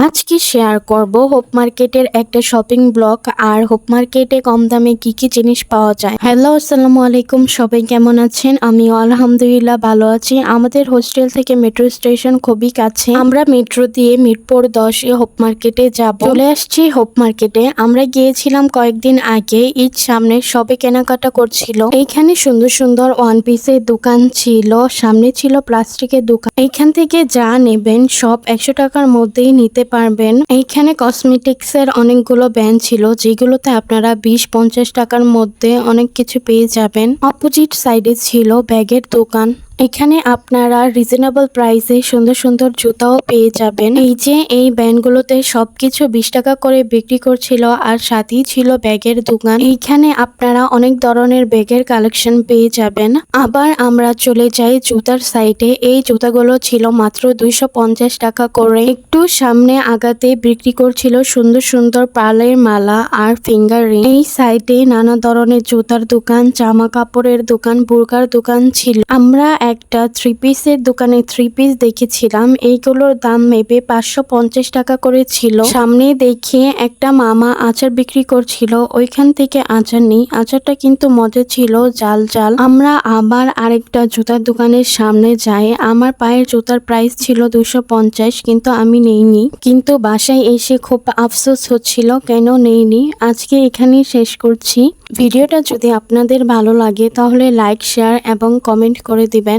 আজকে শেয়ার করব হোপ মার্কেটের একটা শপিং ব্লগ আর হোপ মার্কেটে কম দামে কি কি জিনিস পাওয়া যায়। হ্যালো, আসসালামু আলাইকুম, সবাই কেমন আছেন? আমিও আলহামদুলিল্লাহ ভালো আছি। আমাদের হোস্টেল থেকে মেট্রো স্টেশন খুবই কাছে। আমরা মেট্রো দিয়ে মিরপুর 10-এ হোপ মার্কেটে যাব। চলে আসছি হোপ মার্কেটে। আমরা গিয়েছিলাম কয়েকদিন আগে, ঈদ সামনে, সবে কেনাকাটা করছিল। এইখানে সুন্দর সুন্দর ওয়ান পিসের দোকান ছিল, সামনে ছিল প্লাস্টিকের দোকান। এইখান থেকে যা নেবেন সব 100 টাকার মধ্যেই নিতে পারবেন। এইখানে কসমেটিক্স এর অনেকগুলো ব্র্যান্ড ছিল, যেগুলোতে আপনারা 20-50 টাকার মধ্যে অনেক কিছু পেয়ে যাবেন। অপোজিট সাইডে ছিল ব্যাগের দোকান। এখানে আপনারা রিজনেবল প্রাইসে সুন্দর সুন্দর জুতাও পেয়ে যাবেন। এই যে এই ব্যান্ডগুলোতে সবকিছু 20 টাকা করে বিক্রি করছিল, আর সাথেই ছিল ব্যাগের দোকান। এইখানে আপনারা অনেক ধরনের ব্যাগের কালেকশন পেয়ে যাবেন। আবার আমরা চলে যাই জুতার সাইডে। এই জুতাগুলো ছিল মাত্র 250 টাকা করে। একটু সামনে আগাতে বিক্রি করছিল সুন্দর সুন্দর পার্লের মালা আর ফিঙ্গার রিং। এই সাইডে নানা ধরনের জুতার দোকান, জামা কাপড়ের দোকান, বুরকার দোকান ছিল। আমরা একটা 3 পিসের দোকানে 3 পিস দেখেছিলাম। এইগুলোর দাম মেপে 550 টাকা করে ছিল। সামনে দেখে একটা মামা আচার বিক্রি করছিল, ওইখান থেকে আচার নেই। আচারটা কিন্তু মজা ছিল, জাল জাল। আমরা আবার আরেকটা জুতার দোকানের সামনে যাই। আমার পায়ের জুতার প্রাইস ছিল 250, কিন্তু আমি নেইনি। কিন্তু বাসায় এসে খুব আফসোস হচ্ছিল কেন নেইনি। আজকে এখানেই শেষ করছি। ভিডিওটা যদি আপনাদের ভালো লাগে তাহলে লাইক, শেয়ার এবং কমেন্ট করে দিবেন।